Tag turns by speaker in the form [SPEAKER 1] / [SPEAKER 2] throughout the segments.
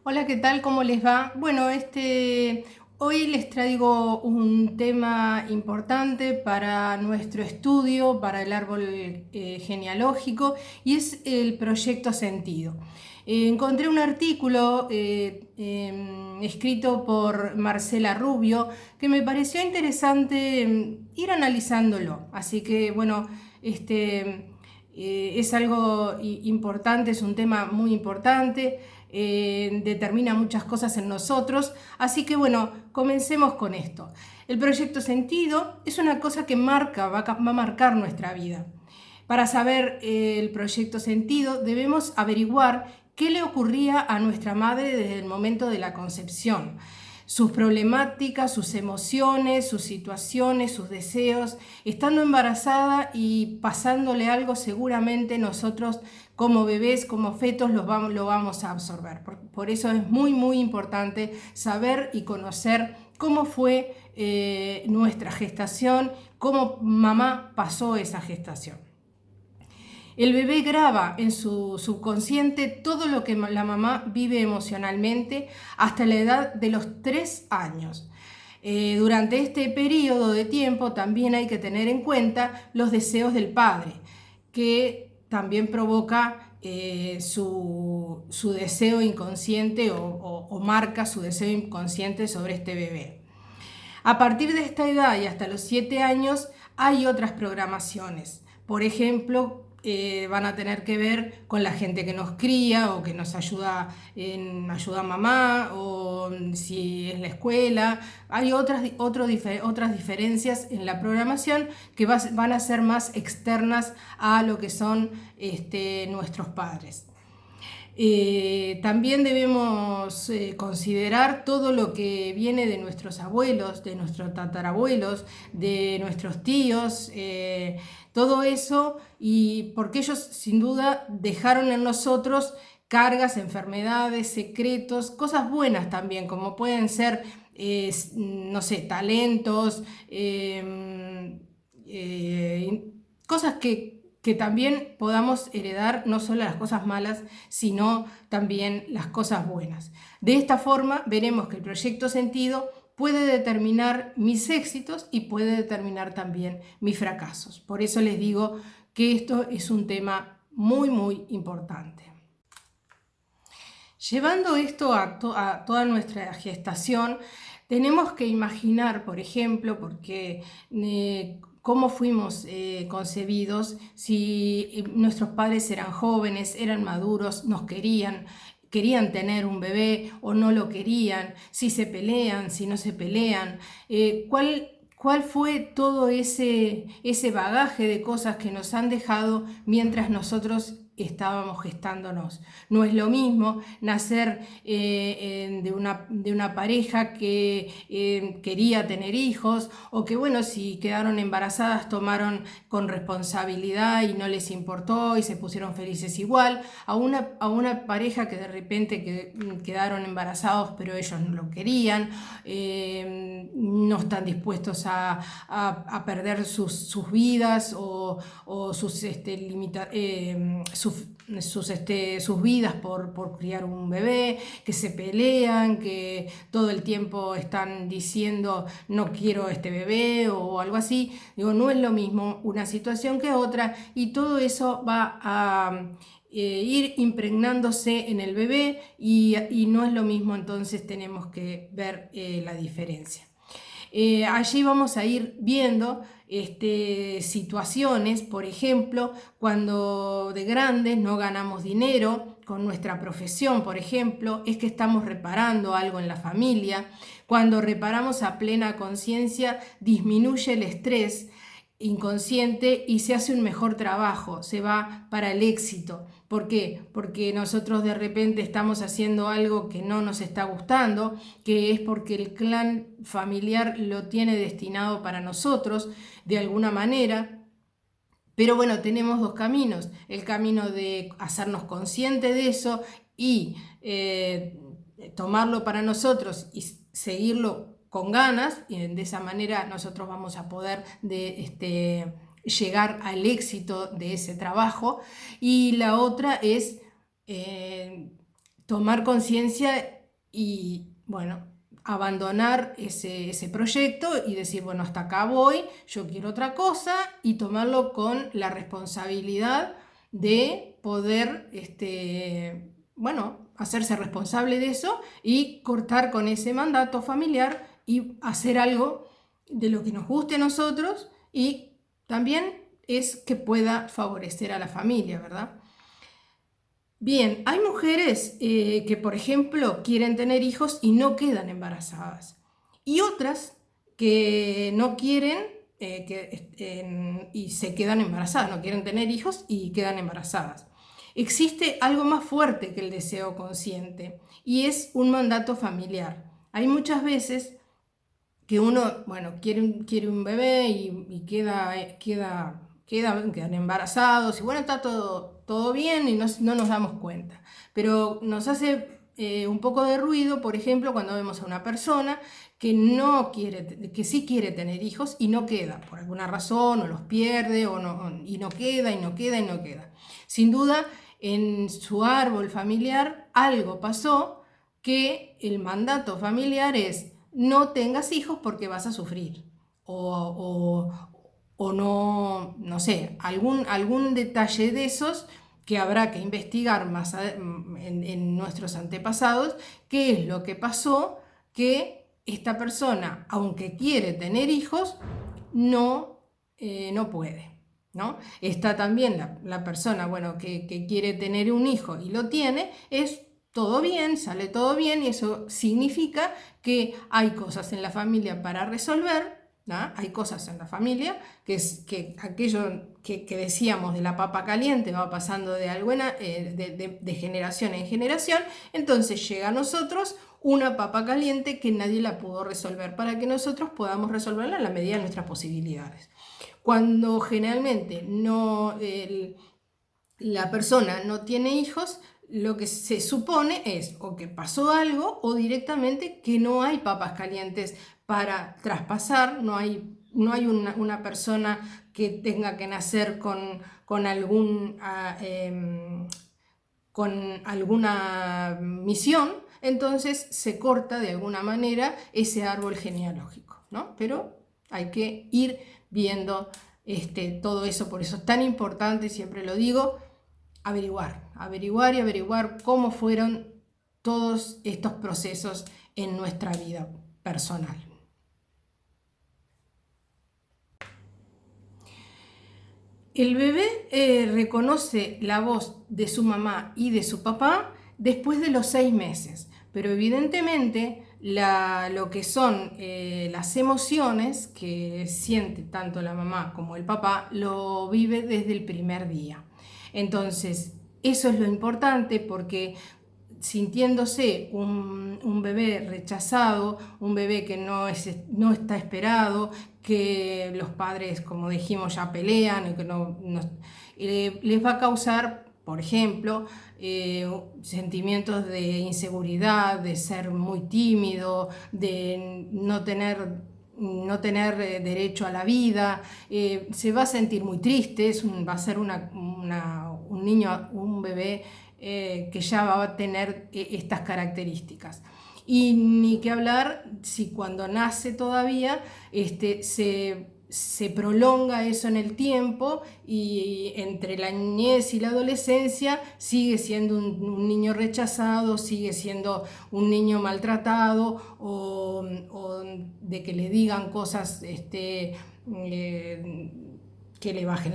[SPEAKER 1] Hola, ¿qué tal? ¿Cómo les va? Bueno, hoy les traigo un tema importante para nuestro estudio, para el árbol genealógico, y es el proyecto Sentido. Encontré un artículo escrito por Marcela Rubio que me pareció interesante ir analizándolo. Así que, bueno, es algo importante, es un tema muy importante. Determina muchas cosas en nosotros. Así que bueno, comencemos con esto. El proyecto Sentido es una cosa que va a marcar nuestra vida. Para saber el proyecto Sentido debemos averiguar qué le ocurría a nuestra madre desde el momento de la concepción, sus problemáticas, sus emociones, sus situaciones, sus deseos. Estando embarazada y pasándole algo, seguramente nosotros como bebés, como fetos, lo vamos a absorber. Por eso es muy importante saber y conocer cómo fue nuestra gestación, cómo mamá pasó esa gestación. El bebé graba en su subconsciente todo lo que la mamá vive emocionalmente hasta la edad de los 3 años. Durante este periodo de tiempo también hay que tener en cuenta los deseos del padre, que también provoca su deseo inconsciente o marca su deseo inconsciente sobre este bebé. A partir de esta edad y hasta los 7 años hay otras programaciones. Por ejemplo, van a tener que ver con la gente que nos cría o que nos ayuda en ayuda a mamá o si es la escuela. Hay otras diferencias en la programación que van a ser más externas a lo que son nuestros padres. También debemos considerar todo lo que viene de nuestros abuelos, de nuestros tatarabuelos, de nuestros tíos, todo eso, y porque ellos sin duda dejaron en nosotros cargas, enfermedades, secretos, cosas buenas también, como pueden ser, no sé, talentos, cosas que también podamos heredar, no solo las cosas malas, sino también las cosas buenas. De esta forma veremos que el proyecto Sentido puede determinar mis éxitos y puede determinar también mis fracasos. Por eso les digo que esto es un tema muy importante. Llevando esto a toda nuestra gestación, tenemos que imaginar, por ejemplo, porque cómo fuimos concebidos, si nuestros padres eran jóvenes, eran maduros, nos querían tener un bebé o no lo querían, si se pelean, si no se pelean, cuál fue todo ese bagaje de cosas que nos han dejado mientras nosotros estábamos gestándonos. No es lo mismo nacer de una pareja que quería tener hijos o que, bueno, si quedaron embarazadas tomaron con responsabilidad y no les importó y se pusieron felices igual, a una pareja que de repente quedaron embarazados pero ellos no lo querían, no están dispuestos a perder sus vidas o sus vidas por criar un bebé, que se pelean, que todo el tiempo están diciendo no quiero este bebé o algo así. Digo, no es lo mismo una situación que otra y todo eso va a ir impregnándose en el bebé y no es lo mismo, entonces tenemos que ver la diferencia. Allí vamos a ir viendo situaciones, por ejemplo, cuando de grandes no ganamos dinero con nuestra profesión, por ejemplo, es que estamos reparando algo en la familia. Cuando reparamos a plena conciencia, disminuye el estrés inconsciente y se hace un mejor trabajo, se va para el éxito. ¿Por qué? Porque nosotros de repente estamos haciendo algo que no nos está gustando, que es porque el clan familiar lo tiene destinado para nosotros de alguna manera. Pero bueno, tenemos dos caminos, el camino de hacernos conscientes de eso y tomarlo para nosotros y seguirlo con ganas, y de esa manera nosotros vamos a poder llegar al éxito de ese trabajo. Y la otra es tomar conciencia y, bueno, abandonar ese proyecto y decir, bueno, hasta acá voy, yo quiero otra cosa, y tomarlo con la responsabilidad de poder, bueno, hacerse responsable de eso y cortar con ese mandato familiar y hacer algo de lo que nos guste a nosotros y también es que pueda favorecer a la familia, ¿verdad? Bien, hay mujeres que, por ejemplo, quieren tener hijos y no quedan embarazadas. Y otras que no quieren y se quedan embarazadas, no quieren tener hijos y quedan embarazadas. Existe algo más fuerte que el deseo consciente y es un mandato familiar. Hay muchas veces que uno, bueno, quiere un bebé y quedan embarazados y bueno, está todo bien y no nos damos cuenta. Pero nos hace un poco de ruido, por ejemplo, cuando vemos a una persona que que sí quiere tener hijos y no queda, por alguna razón, o los pierde, y no queda, y no queda, y no queda. Sin duda, en su árbol familiar algo pasó que el mandato familiar es: no tengas hijos porque vas a sufrir. O no sé, algún detalle de esos que habrá que investigar más en nuestros antepasados, qué es lo que pasó que esta persona, aunque quiere tener hijos, no puede, ¿no? Está también la persona, bueno, que quiere tener un hijo y lo tiene, es todo bien, sale todo bien y eso significa que hay cosas en la familia para resolver, ¿no? Hay cosas en la familia que es que aquello que decíamos de la papa caliente va pasando de generación en generación, entonces llega a nosotros una papa caliente que nadie la pudo resolver para que nosotros podamos resolverla en la medida de nuestras posibilidades. Cuando generalmente la persona no tiene hijos, lo que se supone es o que pasó algo o directamente que no hay papas calientes para traspasar, no hay una persona que tenga que nacer con alguna misión, entonces se corta de alguna manera ese árbol genealógico, ¿no? Pero hay que ir viendo todo eso, por eso es tan importante, siempre lo digo, averiguar cómo fueron todos estos procesos en nuestra vida personal. El bebé reconoce la voz de su mamá y de su papá después de los 6 meses, pero evidentemente lo que son las emociones que siente tanto la mamá como el papá lo vive desde el primer día. Entonces, eso es lo importante porque sintiéndose un bebé rechazado, un bebé que no está esperado, que los padres, como dijimos, ya pelean, y que les va a causar, por ejemplo, sentimientos de inseguridad, de ser muy tímido, de no tener derecho a la vida, se va a sentir muy triste, va a ser un niño, un bebé que ya va a tener estas características. Y ni que hablar si cuando nace todavía se prolonga eso en el tiempo y entre la niñez y la adolescencia sigue siendo un niño rechazado, sigue siendo un niño maltratado o de que le digan cosas que le bajen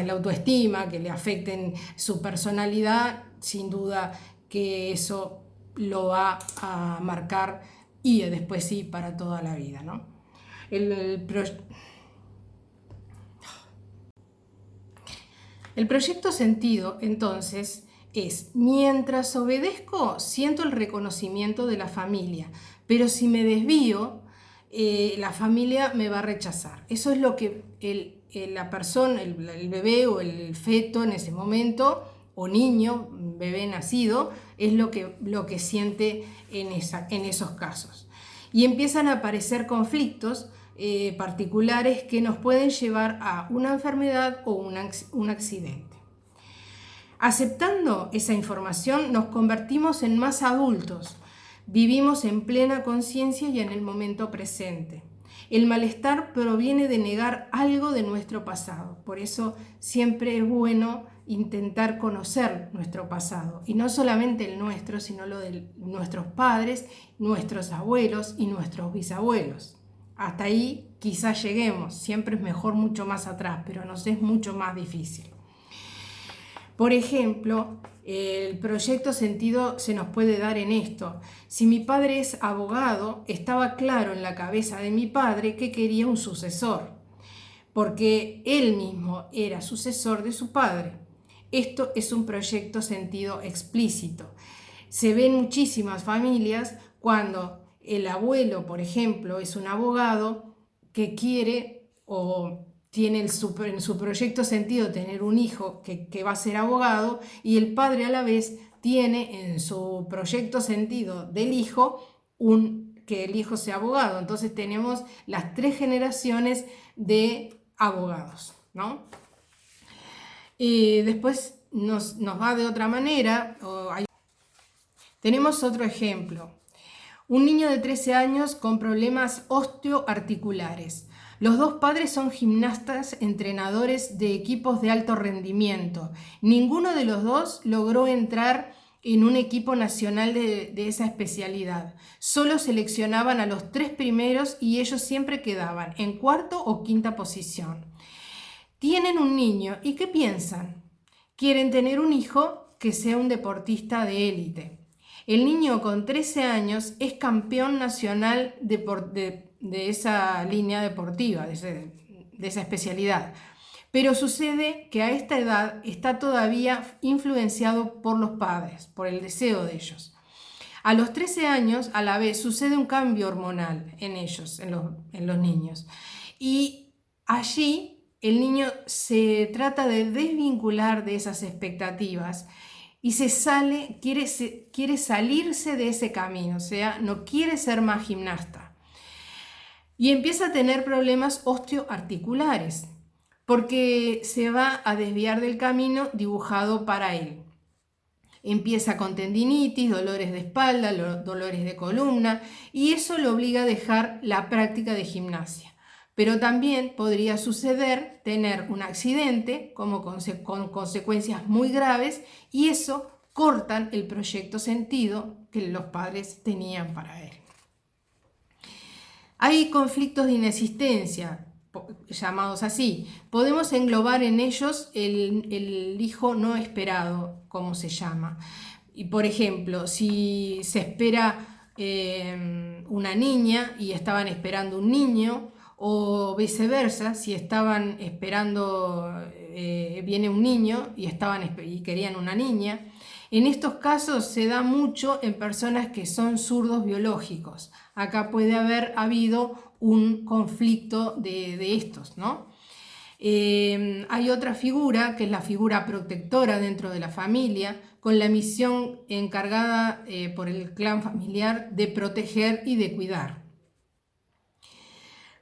[SPEAKER 1] la autoestima, que le afecten su personalidad. Sin duda que eso lo va a marcar y después sí para toda la vida, ¿no? El proyecto sentido, entonces, es: mientras obedezco, siento el reconocimiento de la familia, pero si me desvío, la familia me va a rechazar. Eso es lo que la persona, el bebé o el feto en ese momento, o niño, bebé nacido, es lo que siente en esos casos. Y empiezan a aparecer conflictos particulares que nos pueden llevar a una enfermedad o un accidente. Aceptando esa información nos convertimos en más adultos, vivimos en plena conciencia y en el momento presente. El malestar proviene de negar algo de nuestro pasado, por eso siempre es bueno intentar conocer nuestro pasado, y no solamente el nuestro, sino lo de nuestros padres, nuestros abuelos y nuestros bisabuelos. Hasta ahí quizás lleguemos, siempre es mejor mucho más atrás, pero nos es mucho más difícil. Por ejemplo, el proyecto sentido se nos puede dar en esto. Si mi padre es abogado, estaba claro en la cabeza de mi padre que quería un sucesor, porque él mismo era sucesor de su padre. Esto es un proyecto sentido explícito. Se ve en muchísimas familias cuando el abuelo, por ejemplo, es un abogado que quiere o tiene en su proyecto sentido tener un hijo que va a ser abogado, y el padre a la vez tiene en su proyecto sentido del hijo que el hijo sea abogado. Entonces tenemos las 3 generaciones de abogados, ¿no? Y después nos va de otra manera. Tenemos otro ejemplo. Un niño de 13 años con problemas osteoarticulares. Los 2 padres son gimnastas, entrenadores de equipos de alto rendimiento. Ninguno de los 2 logró entrar en un equipo nacional de esa especialidad. Solo seleccionaban a los 3 primeros y ellos siempre quedaban en 4ª o 5ª posición. Tienen un niño y ¿qué piensan? Quieren tener un hijo que sea un deportista de élite. El niño con 13 años es campeón nacional de esa línea deportiva, de esa especialidad. Pero sucede que a esta edad está todavía influenciado por los padres, por el deseo de ellos. A los 13 años, a la vez, sucede un cambio hormonal en ellos, en los niños. Y allí el niño se trata de desvincular de esas expectativas y quiere salirse de ese camino, o sea, no quiere ser más gimnasta. Y empieza a tener problemas osteoarticulares, porque se va a desviar del camino dibujado para él. Empieza con tendinitis, dolores de espalda, dolores de columna, y eso lo obliga a dejar la práctica de gimnasia. Pero también podría suceder tener un accidente con consecuencias muy graves, y eso cortan el proyecto sentido que los padres tenían para él. Hay conflictos de inexistencia, llamados así. Podemos englobar en ellos el hijo no esperado, como se llama. Y por ejemplo, si se espera una niña y estaban esperando un niño, o viceversa, si estaban esperando, viene un niño y querían una niña. En estos casos se da mucho en personas que son zurdos biológicos. Acá puede haber habido un conflicto de estos, ¿no? Hay otra figura, que es la figura protectora dentro de la familia, con la misión encargada por el clan familiar de proteger y de cuidar.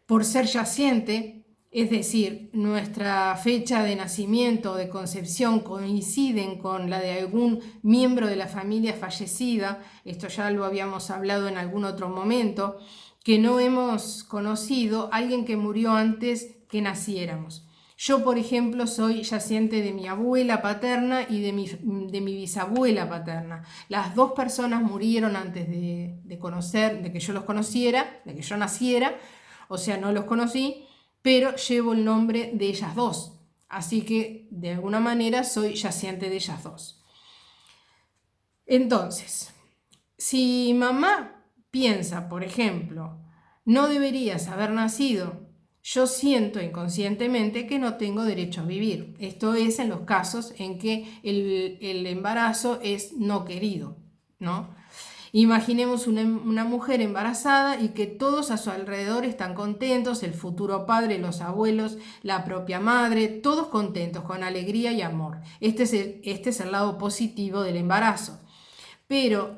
[SPEAKER 1] Por ser yaciente, es decir, nuestra fecha de nacimiento o de concepción coinciden con la de algún miembro de la familia fallecida, esto ya lo habíamos hablado en algún otro momento, que no hemos conocido, alguien que murió antes que naciéramos. Yo, por ejemplo, soy yaciente de mi abuela paterna y de mi bisabuela paterna. Las 2 personas murieron antes de que yo los conociera, de que yo naciera. O sea, no los conocí, pero llevo el nombre de ellas 2. Así que, de alguna manera, soy yaciente de ellas 2. Entonces, si mamá piensa, por ejemplo, no deberías haber nacido, yo siento inconscientemente que no tengo derecho a vivir. Esto es en los casos en que el embarazo es no querido, ¿no? Imaginemos una mujer embarazada y que todos a su alrededor están contentos, el futuro padre, los abuelos, la propia madre, todos contentos, con alegría y amor. Este es el lado positivo del embarazo. Pero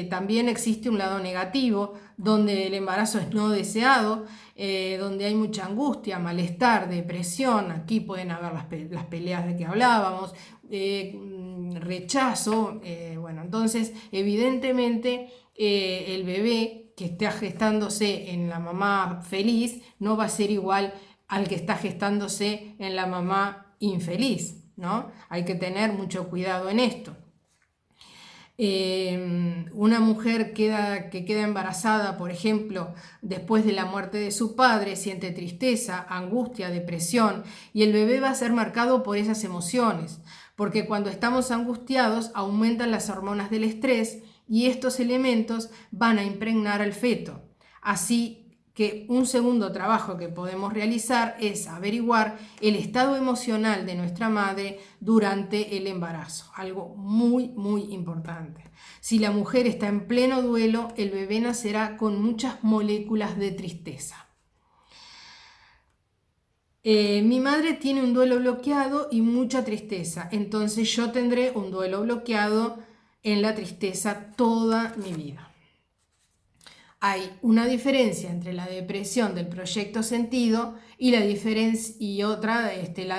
[SPEAKER 1] También existe un lado negativo, donde el embarazo es no deseado, donde hay mucha angustia, malestar, depresión. Aquí pueden haber las peleas de que hablábamos, rechazo. Bueno, entonces, evidentemente, el bebé que está gestándose en la mamá feliz no va a ser igual al que está gestándose en la mamá infeliz, ¿no? Hay que tener mucho cuidado en esto. Una mujer que queda embarazada, por ejemplo, después de la muerte de su padre, siente tristeza, angustia, depresión, y el bebé va a ser marcado por esas emociones, porque cuando estamos angustiados aumentan las hormonas del estrés y estos elementos van a impregnar al feto. Así que un segundo trabajo que podemos realizar es averiguar el estado emocional de nuestra madre durante el embarazo, algo muy importante. Si la mujer está en pleno duelo, el bebé nacerá con muchas moléculas de tristeza. Mi madre tiene un duelo bloqueado y mucha tristeza, entonces yo tendré un duelo bloqueado en la tristeza toda mi vida. Hay una diferencia entre la depresión del proyecto sentido y la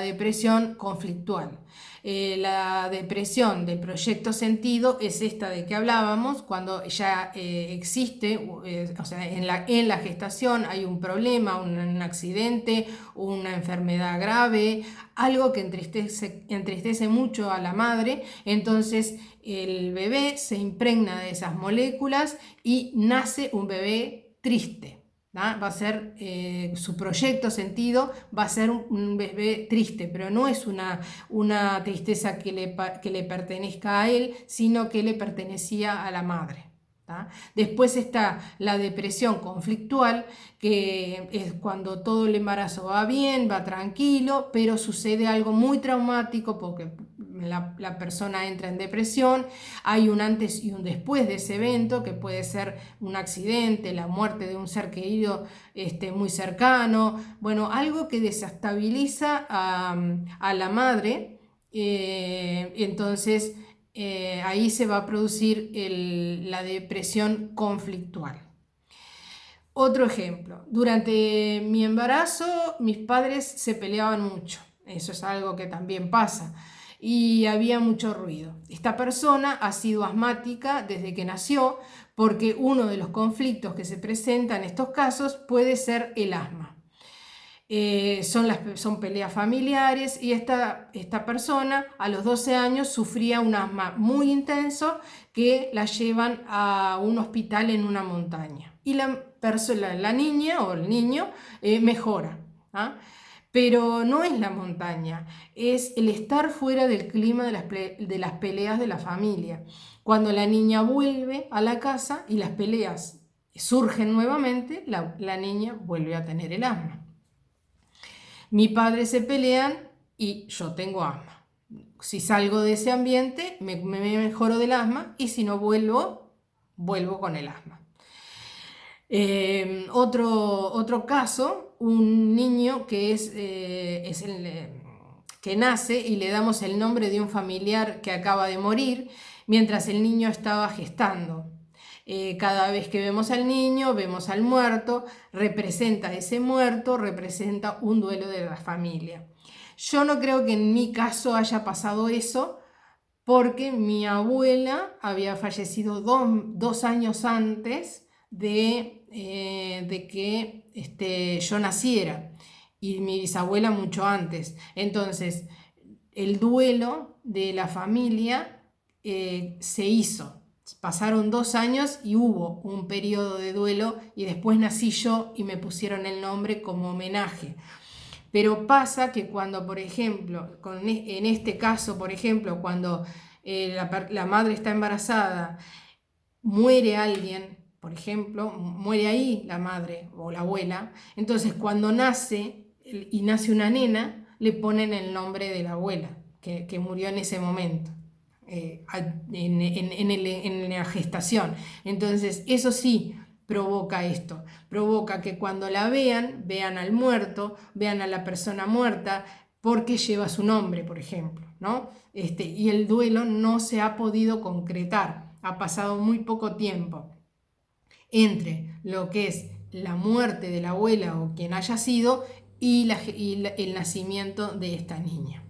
[SPEAKER 1] depresión conflictual. La depresión del proyecto sentido es esta de que hablábamos, cuando ya existe, o sea, en la gestación hay un problema, un accidente, una enfermedad grave, algo que entristece mucho a la madre. Entonces el bebé se impregna de esas moléculas y nace un bebé triste. ¿no? Va a ser su proyecto sentido, va a ser un bebé triste, pero no es una tristeza que le pertenezca a él, sino que le pertenecía a la madre. Después está la depresión conflictual, que es cuando todo el embarazo va bien, va tranquilo, pero sucede algo muy traumático porque la persona entra en depresión. Hay un antes y un después de ese evento, que puede ser un accidente, la muerte de un ser querido muy cercano, bueno, algo que desestabiliza a la madre. Entonces ahí se va a producir la depresión conflictual. Otro ejemplo, durante mi embarazo mis padres se peleaban mucho, eso es algo que también pasa, y había mucho ruido. Esta persona ha sido asmática desde que nació, porque uno de los conflictos que se presentan en estos casos puede ser el asma. Son peleas familiares, y esta persona a los 12 años sufría un asma muy intenso que la llevan a un hospital en una montaña, y la niña o el niño mejora. ¿Ah? Pero no es la montaña, es el estar fuera del clima de las peleas de la familia. Cuando la niña vuelve a la casa y las peleas surgen nuevamente, la niña vuelve a tener el asma. Mi padre se pelean y yo tengo asma. Si salgo de ese ambiente, me mejoro del asma, y si no vuelvo con el asma. Otro caso, un niño que que nace y le damos el nombre de un familiar que acaba de morir mientras el niño estaba gestando. Cada vez que vemos al niño, vemos al muerto, ese muerto representa un duelo de la familia. Yo no creo que en mi caso haya pasado eso, porque mi abuela había fallecido dos años antes de que yo naciera, y mi bisabuela mucho antes. Entonces, el duelo de la familia se hizo. Pasaron 2 años y hubo un periodo de duelo, y después nací yo y me pusieron el nombre como homenaje. Pero pasa que cuando, por ejemplo, en este caso, por ejemplo, cuando la madre está embarazada, muere alguien, por ejemplo, muere ahí la madre o la abuela, entonces cuando nace una nena, le ponen el nombre de la abuela que murió en ese momento. En la gestación. Entonces eso sí provoca esto, provoca que cuando la vean al muerto, vean a la persona muerta porque lleva su nombre, por ejemplo, ¿no? Y el duelo no se ha podido concretar. ha pasado muy poco tiempo entre lo que es la muerte de la abuela o quien haya sido y el nacimiento de esta niña.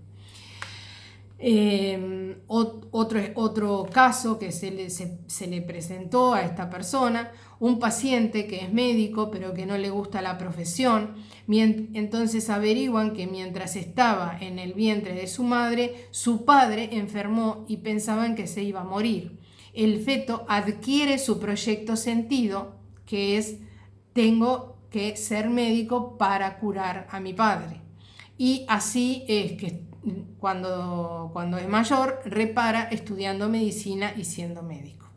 [SPEAKER 1] Otro caso que se le presentó a esta persona, un paciente que es médico pero que no le gusta la profesión, entonces averiguan que mientras estaba en el vientre de su madre, su padre enfermó y pensaban que se iba a morir. El feto adquiere su proyecto sentido, que es: tengo que ser médico para curar a mi padre. Y así es que cuando es mayor, repara estudiando medicina y siendo médico.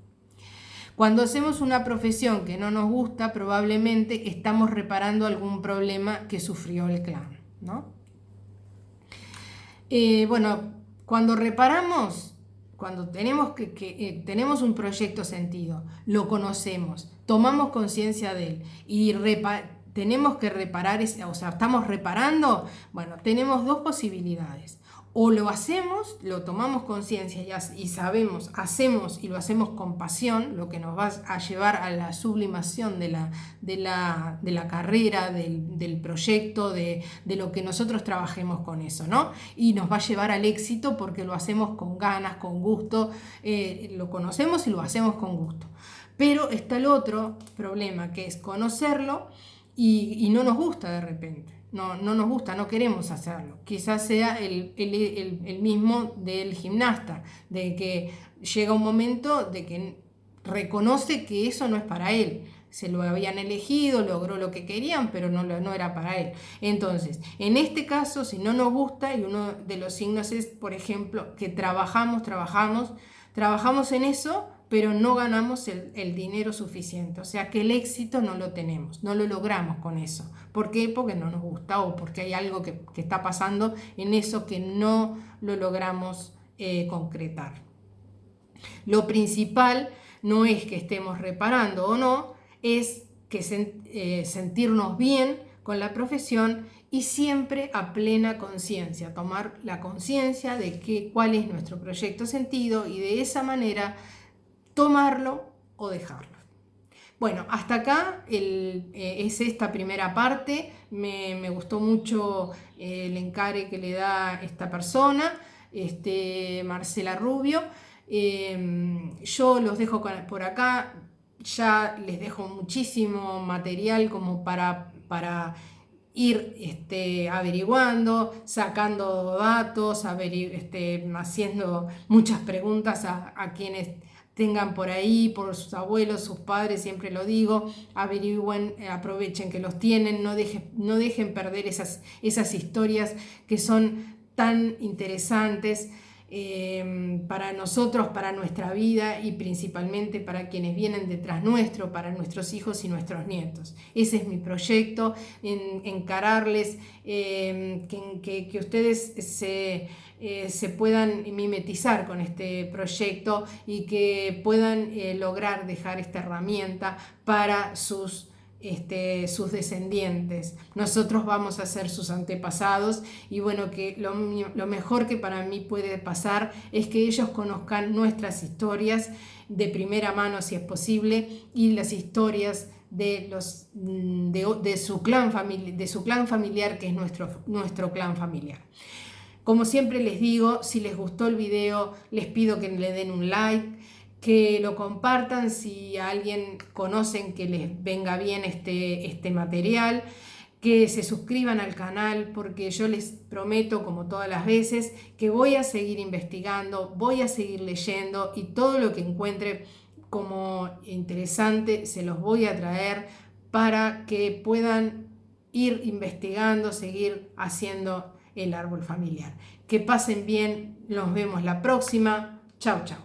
[SPEAKER 1] Cuando hacemos una profesión que no nos gusta, probablemente estamos reparando algún problema que sufrió el clan, ¿no? Bueno, cuando reparamos, cuando tenemos un proyecto sentido, lo conocemos, tomamos conciencia de él y tenemos que reparar, o sea, estamos reparando, bueno, tenemos dos posibilidades. O lo hacemos, lo tomamos conciencia y sabemos, hacemos y lo hacemos con pasión, lo que nos va a llevar a la sublimación de la carrera, del proyecto, de lo que nosotros trabajemos con eso, ¿no? Y nos va a llevar al éxito porque lo hacemos con ganas, con gusto, lo conocemos y lo hacemos con gusto. Pero está el otro problema, que es conocerlo y no nos gusta de repente. No nos gusta, no queremos hacerlo. Quizás sea el mismo del gimnasta, de que llega un momento de que reconoce que eso no es para él. Se lo habían elegido, logró lo que querían, pero no era para él. Entonces, en este caso, si no nos gusta, y uno de los signos es, por ejemplo, que trabajamos en eso, pero no ganamos el dinero suficiente, o sea que el éxito no lo tenemos, no lo logramos con eso. ¿Por qué? Porque no nos gusta o porque hay algo que está pasando en eso que no lo logramos concretar. Lo principal no es que estemos reparando o no, es que sentirnos bien con la profesión y siempre a plena conciencia, tomar la conciencia de cuál es nuestro proyecto sentido y de esa manera tomarlo o dejarlo. Bueno, hasta acá es esta primera parte. Me gustó mucho el encare que le da esta persona, Marcela Rubio. Yo los dejo por acá. Ya les dejo muchísimo material como para ir averiguando, sacando datos, haciendo muchas preguntas a quienes tengan por ahí, por sus abuelos, sus padres, siempre lo digo, averigüen, aprovechen que los tienen, no dejen perder esas historias que son tan interesantes para nosotros, para nuestra vida y principalmente para quienes vienen detrás nuestro, para nuestros hijos y nuestros nietos. Ese es mi proyecto, encararles, que ustedes se puedan mimetizar con este proyecto y que puedan lograr dejar esta herramienta para sus descendientes. Nosotros vamos a ser sus antepasados y bueno, que lo mejor que para mí puede pasar es que ellos conozcan nuestras historias de primera mano, si es posible, y las historias de su clan familiar, que es nuestro clan familiar. Como siempre les digo, si les gustó el video, les pido que le den un like, que lo compartan si a alguien conocen que les venga bien este material, que se suscriban al canal, porque yo les prometo, como todas las veces, que voy a seguir investigando, voy a seguir leyendo y todo lo que encuentre como interesante se los voy a traer para que puedan ir investigando, seguir haciendo el árbol familiar. Que pasen bien, nos vemos la próxima. Chau, chau.